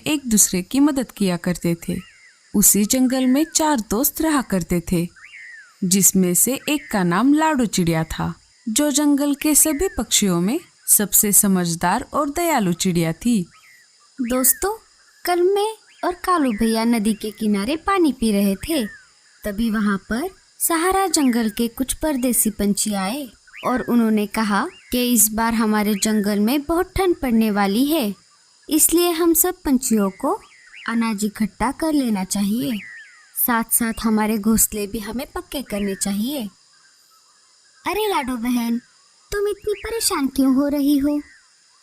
एक दूसरे की मदद किया करते थे। उसी जंगल में 4 दोस्त रहा करते थे, जिसमें से एक का नाम लाडो चिड़िया था, जो जंगल के सभी पक्षियों में सबसे समझदार और दयालु चिड़िया थी। दोस्तों, कल मैं और कालू भैया नदी के किनारे पानी पी रहे थे। तभी वहाँ पर सहारा जंगल के कुछ परदेसी पंछी आए और उन्होंने कहा कि इस बार हमारे जंगल में बहुत ठंड पड़ने वाली है, इसलिए हम सब पंछियों को अनाज इकट्ठा कर लेना चाहिए। साथ साथ हमारे घोंसले भी हमें पक्के करने चाहिए। अरे लाडो बहन, तुम इतनी परेशान क्यों हो रही हो?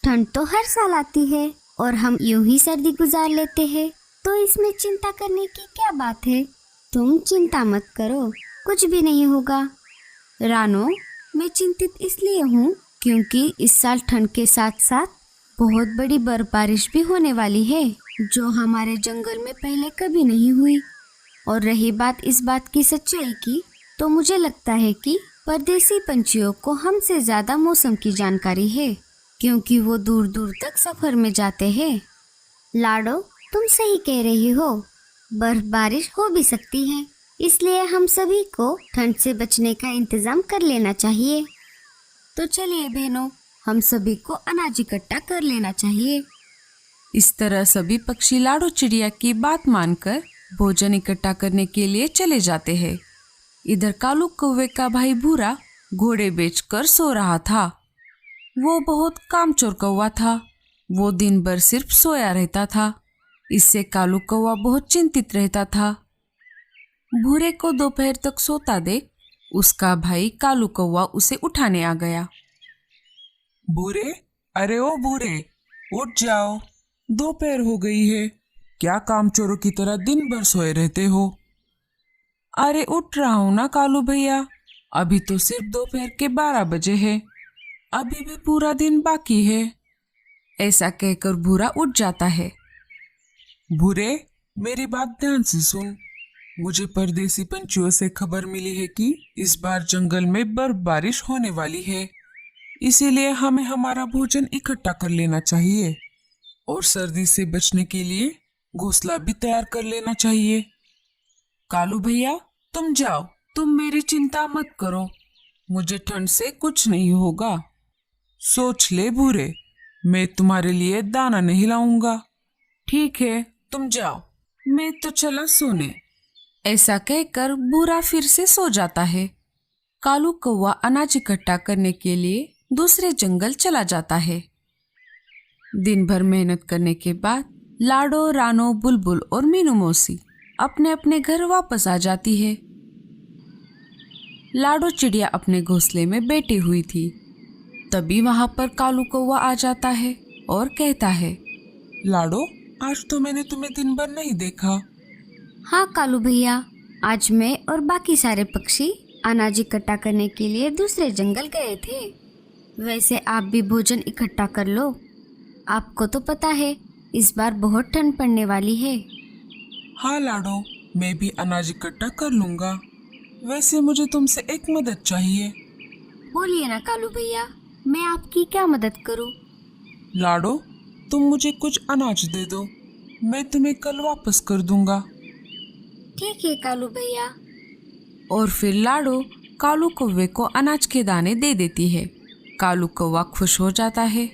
ठंड तो हर साल आती है और हम यूं ही सर्दी गुजार लेते हैं, तो इसमें चिंता करने की क्या बात है? तुम चिंता मत करो, कुछ भी नहीं होगा। रानो, मैं चिंतित इसलिए हूँ क्योंकि इस साल ठंड के साथ साथ बहुत बड़ी बर्फबारिश भी होने वाली है, जो हमारे जंगल में पहले कभी नहीं हुई। और रही बात इस बात की सच्चाई की, तो मुझे लगता है कि परदेसी पंछियों को हमसे ज्यादा मौसम की जानकारी है, क्योंकि वो दूर दूर तक सफर में जाते हैं। लाडो, तुम सही कह रही हो, बर्फबारिश हो भी सकती है, इसलिए हम सभी को ठंड से बचने का इंतजाम कर लेना चाहिए। तो चलिए बहनों, हम सभी को अनाज इकट्ठा कर लेना चाहिए। इस तरह सभी पक्षी लाडो चिड़िया की बात मानकर भोजन इकट्ठा करने के लिए चले जाते हैं। इधर कालू कौवे का भाई भूरा घोड़े बेचकर सो रहा था। वो बहुत कामचोर कौवा था। वो दिन भर सिर्फ सोया रहता था। इससे कालू कौवा बहुत चिंतित रहता था। भूरे को दोपहर तक सोता देख उसका भाई कालू कौवा उसे उठाने आ गया। भूरे, अरे ओ भूरे, उठ जाओ, दोपहर हो गई है। क्या कामचोरों की तरह दिन भर सोए रहते हो? अरे उठ रहा हूँ ना कालू भैया, अभी तो सिर्फ दोपहर के 12 बजे है, अभी भी पूरा दिन बाकी है। ऐसा कहकर भूरा उठ जाता है। भूरे, मेरी बात ध्यान से सुन। मुझे परदेसी पंछियों से खबर मिली है कि इस बार जंगल में बर्फबारिश होने वाली है, इसीलिए हमें हमारा भोजन इकट्ठा कर लेना चाहिए और सर्दी से बचने के लिए घोंसला भी तैयार कर लेना चाहिए। कालू भैया, तुम जाओ, तुम मेरी चिंता मत करो, मुझे ठंड से कुछ नहीं होगा। सोच ले भूरे, मैं तुम्हारे लिए दाना नहीं लाऊंगा। ठीक है, तुम जाओ, मैं तो चला सोने। ऐसा कहकर भूरा फिर से सो जाता है। कालू कौवा अनाज इकट्ठा करने के लिए दूसरे जंगल चला जाता है। दिन भर मेहनत करने के बाद लाडो, रानो, बुलबुल और मीनू मौसी अपने अपने घर वापस आ जाती है। लाडो चिड़िया अपने घोंसले में बैठी हुई थी। तभी वहां पर कालू कौवा आ जाता है और कहता है, लाडो, आज तो मैंने तुम्हें दिन भर नहीं देखा। हाँ कालू भैया, आज मैं और बाकी सारे पक्षी अनाज इकट्ठा करने के लिए दूसरे जंगल गए थे। वैसे आप भी भोजन इकट्ठा कर लो। आपको तो पता है इस बार बहुत ठंड पड़ने वाली है। हाँ लाडो, मैं भी अनाज इकट्ठा कर लूंगा। वैसे मुझे तुमसे एक मदद चाहिए। बोलिए ना कालू भैया, मैं आपकी क्या मदद करूं? लाडो, तुम मुझे कुछ अनाज दे दो, मैं तुम्हें कल वापस कर दूंगा। ठीक है कालू भैया। और फिर लाडो कालू कौवे को अनाज के दाने दे देती है। कालू कौवा खुश हो जाता है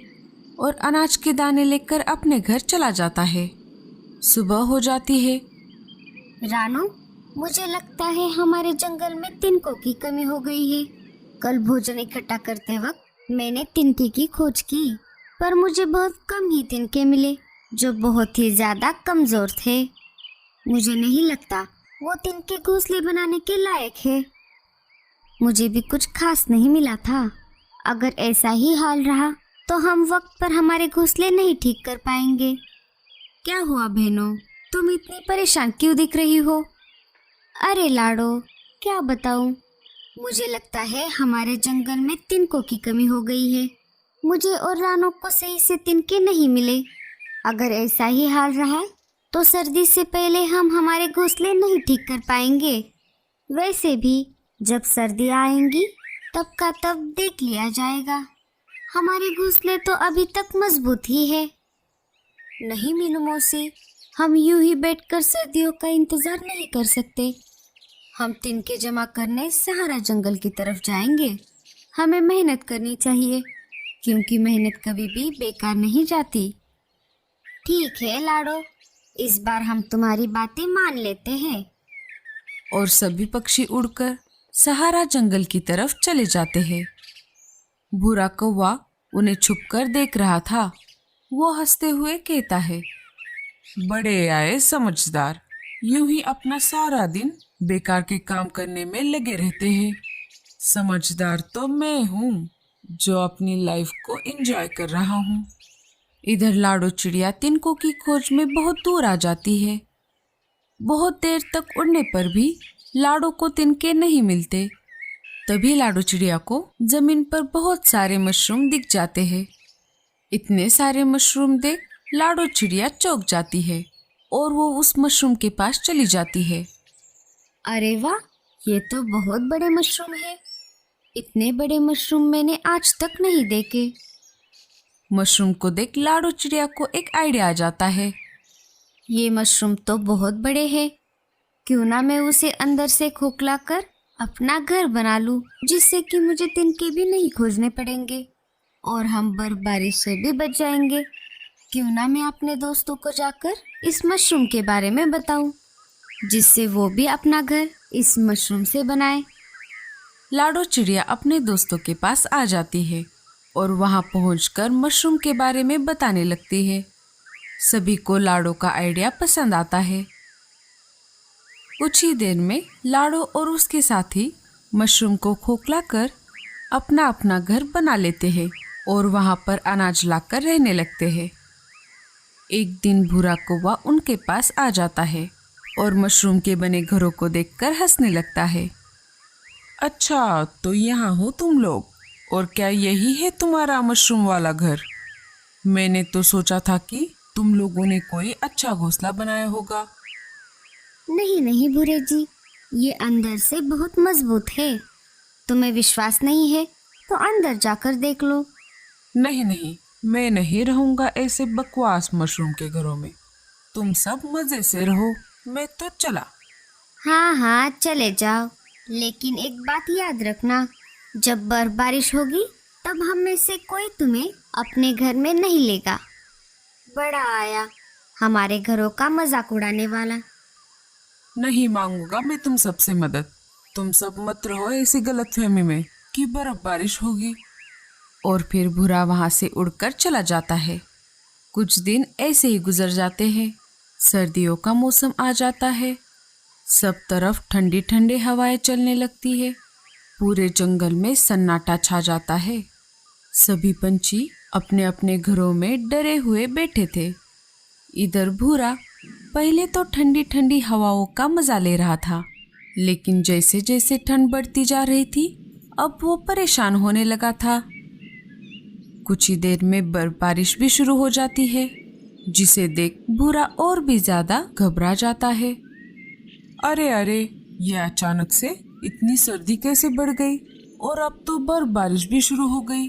और अनाज के दाने लेकर अपने घर चला जाता है। सुबह हो जाती है। रानो, मुझे लगता है हमारे जंगल में तिनकों की कमी हो गई है। कल भोजन इकट्ठा करते वक्त मैंने तिनके की खोज की, पर मुझे बहुत कम ही तिनके मिले, जो बहुत ही ज्यादा कमजोर थे। मुझे नहीं लगता वो तिनके घोंसले बनाने के लायक है। मुझे भी कुछ खास नहीं मिला था। अगर ऐसा ही हाल रहा तो हम वक्त पर हमारे घोंसले नहीं ठीक कर पाएंगे। क्या हुआ बहनों, तुम इतनी परेशान क्यों दिख रही हो? अरे लाडो, क्या बताऊं, मुझे लगता है हमारे जंगल में तिनकों की कमी हो गई है। मुझे और रानो को सही से तिनके नहीं मिले। अगर ऐसा ही हाल रहा तो सर्दी से पहले हम हमारे घोंसले नहीं ठीक कर पाएंगे। वैसे भी जब सर्दी आएंगी तब का तब देख लिया जाएगा। हमारे घोंसले तो अभी तक मजबूत ही है। नहीं मीनू मौसी, हम यूं ही बैठकर सर्दियों का इंतजार नहीं कर सकते। हम तिनके जमा करने सहारा जंगल की तरफ जाएंगे। हमें मेहनत करनी चाहिए, क्योंकि मेहनत कभी भी बेकार नहीं जाती। ठीक है लाडो, इस बार हम तुम्हारी बातें मान लेते हैं। और सभी पक्षी उड़कर सहारा जंगल की तरफ चले जाते हैं। भूरा कौवा उन्हें छुपकर देख रहा था। वो हंसते हुए कहता है, बड़े आए समझदार, यूं ही अपना सारा दिन बेकार के काम करने में लगे रहते हैं। समझदार तो मैं हूँ, जो अपनी लाइफ को एंजॉय कर रहा हूँ। इधर लाडो चिड़िया तिनकों की खोज में बहुत दूर आ जाती है। बहुत देर तक उड़ने पर भी लाडो को तिनके नहीं मिलते। तभी लाडो चिड़िया को जमीन पर बहुत सारे मशरूम दिख जाते हैं। इतने सारे मशरूम देख लाडो चिड़िया चौंक जाती है और वो उस मशरूम के पास चली जाती है। अरे वाह, ये तो बहुत बड़े मशरूम है। इतने बड़े मशरूम मैंने आज तक नहीं देखे। मशरूम को देख लाडो चिड़िया को एक आइडिया आ जाता है। ये मशरूम तो बहुत बड़े हैं। क्यों ना मैं उसे अंदर से खोखला कर अपना घर बना लूं, जिससे कि मुझे तिनके भी नहीं खोजने पड़ेंगे और हम बर्फबारी से भी बच जाएंगे। क्यों ना मैं अपने दोस्तों को जाकर इस मशरूम के बारे में बताऊं, जिससे वो भी अपना घर इस मशरूम से बनाए। लाडो चिड़िया अपने दोस्तों के पास आ जाती है और वहां पहुंचकर मशरूम के बारे में बताने लगती है। सभी को लाडो का आइडिया पसंद आता है। कुछ ही देर में लाडो और उसके साथी मशरूम को खोखला कर अपना अपना घर बना लेते हैं और वहां पर अनाज लाकर रहने लगते हैं। एक दिन भूरा कौवा उनके पास आ जाता है और मशरूम के बने घरों को देखकर हंसने लगता है। अच्छा, तो यहाँ हो तुम लोग, और क्या यही है तुम्हारा मशरूम वाला घर? मैंने तो सोचा था कि तुम लोगों ने कोई अच्छा घोंसला बनाया होगा। नहीं नहीं भूरे जी, ये अंदर से बहुत मजबूत है। तुम्हें विश्वास नहीं है तो अंदर जाकर देख लो। नहीं नहीं, मैं नहीं रहूंगा ऐसे बकवास मशरूम के घरों में। तुम सब मजे से रहो, मैं तो चला। हाँ हाँ चले जाओ, लेकिन एक बात याद रखना, जब बारिश होगी तब हम में से कोई तुम्हें अपने घर में नहीं लेगा। बड़ा आया हमारे घरों का मजाक उड़ाने वाला। नहीं मांगूंगा मैं तुम सबसे मदद। तुम सब मत रहो ऐसी गलतफहमी में कि बर्फ बारिश होगी। और फिर भूरा वहां से उड़कर चला जाता है। कुछ दिन ऐसे ही गुजर जाते हैं। सर्दियों का मौसम आ जाता है। सब तरफ ठंडी ठंडी हवाएं चलने लगती है। पूरे जंगल में सन्नाटा छा जाता है। सभी पंछी अपने अपने घरों में डरे हुए बैठे थे। इधर भूरा पहले तो ठंडी ठंडी हवाओं का मजा ले रहा था, लेकिन जैसे जैसे ठंड बढ़ती जा रही थी अब वो परेशान होने लगा था। कुछ ही देर में बर्फबारिश भी शुरू हो जाती है, जिसे देख भूरा और भी ज्यादा घबरा जाता है। अरे अरे, ये अचानक से इतनी सर्दी कैसे बढ़ गई, और अब तो बर्फबारिश भी शुरू हो गई।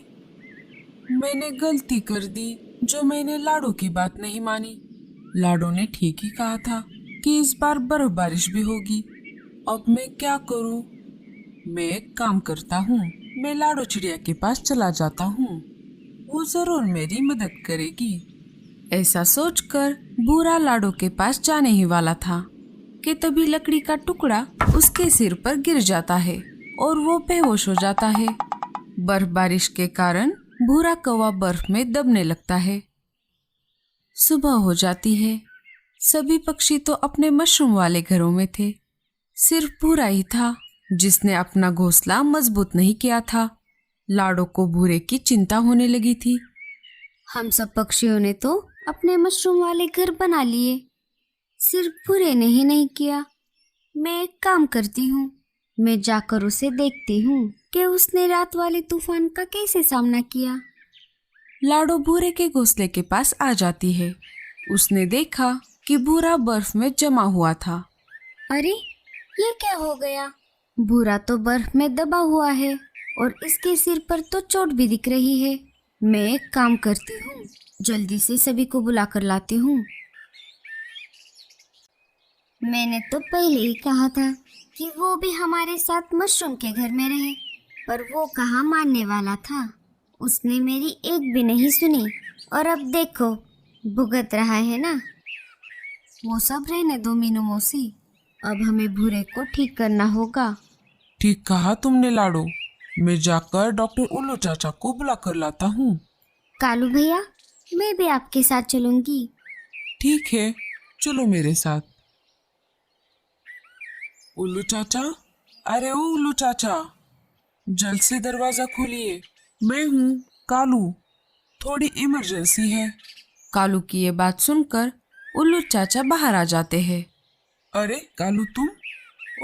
मैंने गलती कर दी जो मैंने लाडो की बात नहीं मानी। लाडो ने ठीक ही कहा था कि इस बार बर्फबारिश भी होगी। अब मैं क्या करूं? मैं एक काम करता हूँ, मैं लाडो चिड़िया के पास चला जाता हूँ, वो जरूर मेरी मदद करेगी। ऐसा सोचकर भूरा लाडो के पास जाने ही वाला था कि तभी लकड़ी का टुकड़ा उसके सिर पर गिर जाता है और वो बेहोश हो जाता है। बर्फबारिश के कारण भूरा कौवा बर्फ में दबने लगता है। सुबह हो जाती है। सभी पक्षी तो अपने मशरूम वाले घरों में थे। सिर्फ भूरा ही था जिसने अपना घोंसला मजबूत नहीं किया था। लाडो को भूरे की चिंता होने लगी थी। हम सब पक्षियों ने तो अपने मशरूम वाले घर बना लिए, सिर्फ भूरे ने ही नहीं किया। मैं एक काम करती हूँ, मैं जाकर उसे देखती हूँ कि उसने रात वाले तूफान का कैसे सामना किया। लाडो भूरे के घोंसले के पास आ जाती है। उसने देखा कि भूरा बर्फ में जमा हुआ था। अरे ये क्या हो गया? भूरा तो बर्फ में दबा हुआ है और इसके सिर पर तो चोट भी दिख रही है। मैं एक काम करती हूँ, जल्दी से सभी को बुला कर लाती हूँ। मैंने तो पहले ही कहा था कि वो भी हमारे साथ मशरूम के घर में रहे, पर वो कहाँ मानने वाला था। उसने मेरी एक भी नहीं सुनी और अब देखो भुगत रहा है ना। वो सब रहने दो मीनू मौसी, अब हमें भूरे को ठीक करना होगा। ठीक कहा तुमने लाडो, मैं जाकर डॉक्टर उल्लू चाचा को बुला कर लाता हूँ। कालू भैया, मैं भी आपके साथ चलूंगी। ठीक है, चलो मेरे साथ। उल्लू चाचा, अरे ओ उल्लू चाचा, जल्द से दरवाजा खोलिए। मैं हूँ कालू, थोड़ी इमरजेंसी है। कालू की ये बात सुनकर उल्लू चाचा बाहर आ जाते हैं। अरे कालू तुम,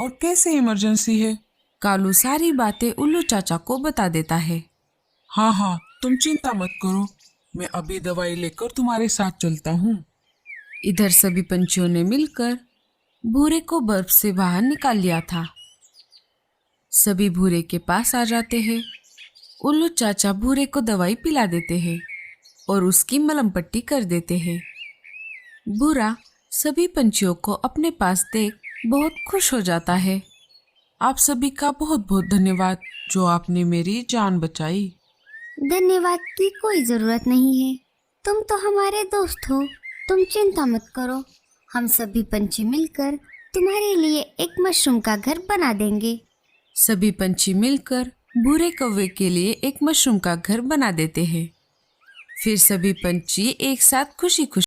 और कैसे इमरजेंसी है? कालू सारी बातें उल्लू चाचा को बता देता है। हाँ हाँ, तुम चिंता मत करो, मैं अभी दवाई लेकर तुम्हारे साथ चलता हूँ। इधर सभी पंछियों ने मिलकर भूरे को बर्फ से बाहर निकाल लिया था। सभी भूरे के पास आ जाते हैं। उल्लू चाचा भूरे को दवाई पिला देते हैं और उसकी मलहम पट्टी कर देते हैं। भूरा सभी पंछियों को अपने पास देख बहुत खुश हो जाता है। आप सभी का बहुत बहुत धन्यवाद, जो आपने मेरी जान बचाई। धन्यवाद की कोई जरूरत नहीं है, तुम तो हमारे दोस्त हो। तुम चिंता मत करो, हम सभी पंछी मिलकर तुम्हारे लिए एक मशरूम का घर बना देंगे। सभी पंछी मिलकर भूरे कौवे के लिए एक मशरूम का घर बना देते हैं। फिर सभी पंछी एक साथ खुशी खुशी